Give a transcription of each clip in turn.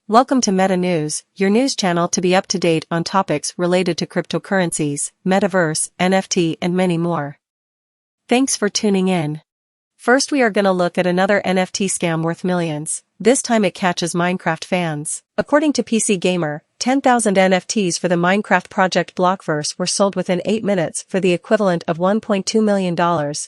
Welcome to Meta News, your news channel to be up to date on topics related to cryptocurrencies, Metaverse, NFT, and many more. Thanks for tuning in. First, we are gonna look at another NFT scam worth millions. This time it catches Minecraft fans. According to PC Gamer, 10,000 NFTs for the Minecraft project Blockverse were sold within 8 minutes for the equivalent of $1.2 million,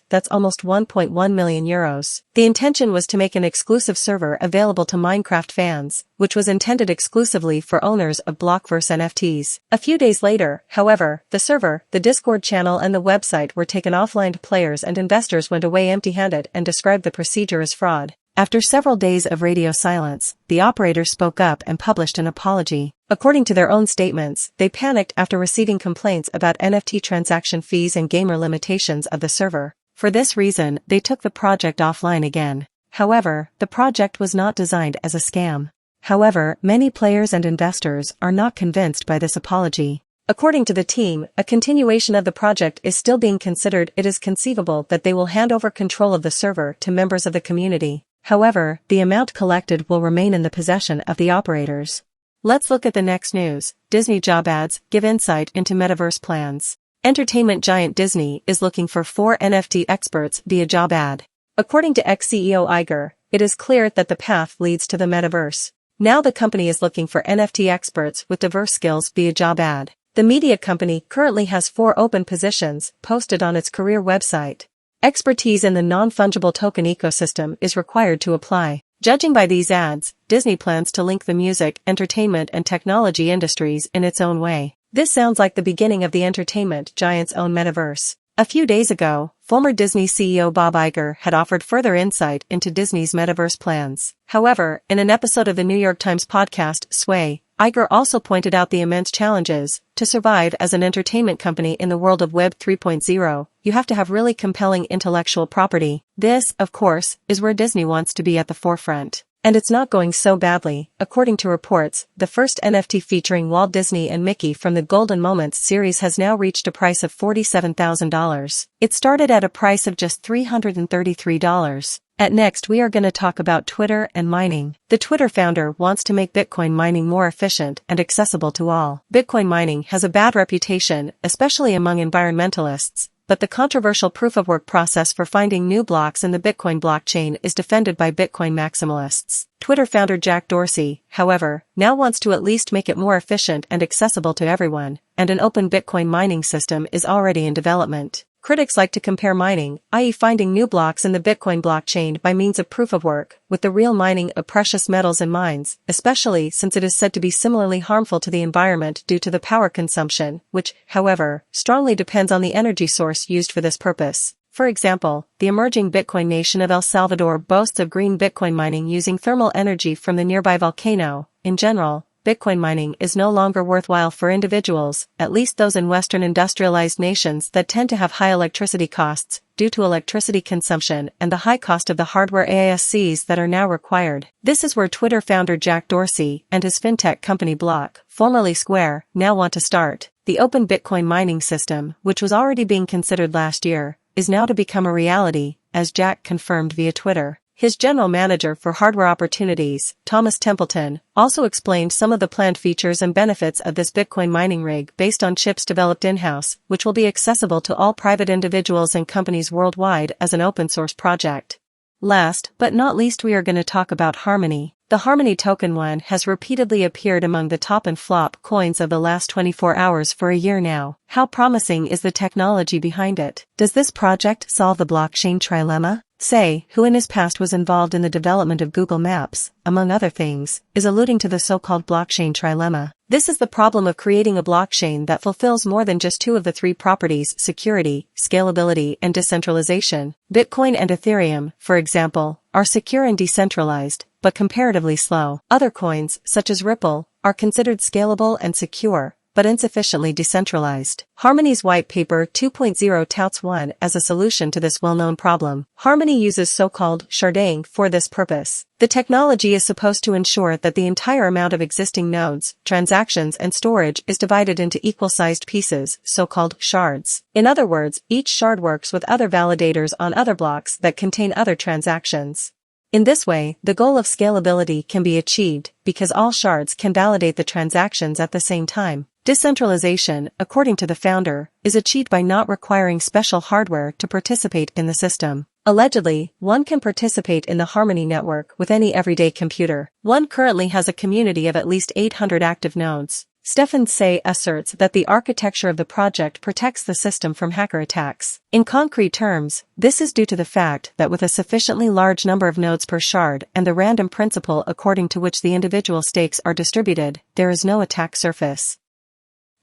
that's almost 1.1 million euros. The intention was to make an exclusive server available to Minecraft fans, which was intended exclusively for owners of Blockverse NFTs. A few days later, however, the server, the Discord channel and the website were taken offline. Players and investors went away empty-handed and described the procedure as fraud. After several days of radio silence, the operators spoke up and published an apology. According to their own statements, they panicked after receiving complaints about NFT transaction fees and gamer limitations of the server. For this reason, they took the project offline again. However, the project was not designed as a scam. However, many players and investors are not convinced by this apology. According to the team, a continuation of the project is still being considered. It is conceivable that they will hand over control of the server to members of the community. However, the amount collected will remain in the possession of the operators. Let's look at the next news. Disney job ads give insight into Metaverse plans. Entertainment giant Disney is looking for 4 NFT experts via job ad. According to ex-CEO Iger, it is clear that the path leads to the Metaverse. Now the company is looking for NFT experts with diverse skills via job ad. The media company currently has 4 open positions posted on its career website. Expertise in the non-fungible token ecosystem is required to apply. Judging by these ads, Disney plans to link the music, entertainment and technology industries in its own way. This sounds like the beginning of the entertainment giant's own metaverse. A few days ago, former Disney CEO Bob Iger had offered further insight into Disney's metaverse plans. However, in an episode of the New York Times podcast, Sway, Iger also pointed out the immense challenges. To survive as an entertainment company in the world of Web 3.0, you have to have really compelling intellectual property. This, of course, is where Disney wants to be at the forefront. And it's not going so badly. According to reports, the first NFT featuring Walt Disney and Mickey from the Golden Moments series has now reached a price of $47,000. It started at a price of just $333. Next we are going to talk about Twitter and mining. The Twitter founder wants to make Bitcoin mining more efficient and accessible to all. Bitcoin mining has a bad reputation, especially among environmentalists, but the controversial proof-of-work process for finding new blocks in the Bitcoin blockchain is defended by Bitcoin maximalists. Twitter founder Jack Dorsey, however, now wants to at least make it more efficient and accessible to everyone, and an open Bitcoin mining system is already in development. Critics like to compare mining, i.e. finding new blocks in the Bitcoin blockchain by means of proof-of-work, with the real mining of precious metals in mines, especially since it is said to be similarly harmful to the environment due to the power consumption, which, however, strongly depends on the energy source used for this purpose. For example, the emerging Bitcoin nation of El Salvador boasts of green Bitcoin mining using thermal energy from the nearby volcano. In general, Bitcoin mining is no longer worthwhile for individuals, at least those in Western industrialized nations that tend to have high electricity costs, due to electricity consumption and the high cost of the hardware AISCs that are now required. This is where Twitter founder Jack Dorsey and his fintech company Block, formerly Square, now want to start. The open Bitcoin mining system, which was already being considered last year, is now to become a reality, as Jack confirmed via Twitter. His general manager for hardware opportunities, Thomas Templeton, also explained some of the planned features and benefits of this Bitcoin mining rig based on chips developed in-house, which will be accessible to all private individuals and companies worldwide as an open-source project. Last but not least, we are going to talk about Harmony. The Harmony token one has repeatedly appeared among the top and flop coins of the last 24 hours for a year now. How promising is the technology behind it? Does this project solve the blockchain trilemma? Say, who in his past was involved in the development of Google Maps, among other things, is alluding to the so-called blockchain trilemma. This is the problem of creating a blockchain that fulfills more than just 2 of the 3 properties: security, scalability, and decentralization. Bitcoin and Ethereum, for example, are secure and decentralized, but comparatively slow. Other coins, such as Ripple, are considered scalable and secure, but insufficiently decentralized. Harmony's white paper 2.0 touts one as a solution to this well-known problem. Harmony uses so-called sharding for this purpose. The technology is supposed to ensure that the entire amount of existing nodes, transactions and storage is divided into equal-sized pieces, so-called shards. In other words, each shard works with other validators on other blocks that contain other transactions. In this way, the goal of scalability can be achieved because all shards can validate the transactions at the same time. Decentralization, according to the founder, is achieved by not requiring special hardware to participate in the system. Allegedly, one can participate in the Harmony network with any everyday computer. One currently has a community of at least 800 active nodes. Stefan Say asserts that the architecture of the project protects the system from hacker attacks. In concrete terms, this is due to the fact that with a sufficiently large number of nodes per shard and the random principle according to which the individual stakes are distributed, there is no attack surface.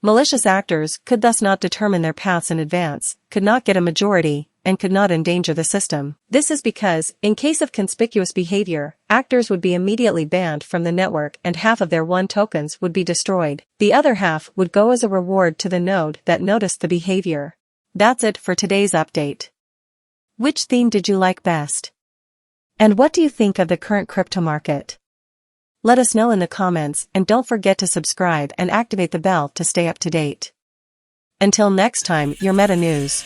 Malicious actors could thus not determine their paths in advance, could not get a majority, and could not endanger the system. This is because, in case of conspicuous behavior, actors would be immediately banned from the network and half of their one tokens would be destroyed. The other half would go as a reward to the node that noticed the behavior. That's it for today's update. Which theme did you like best? And what do you think of the current crypto market? Let us know in the comments and don't forget to subscribe and activate the bell to stay up to date. Until next time, your Meta News.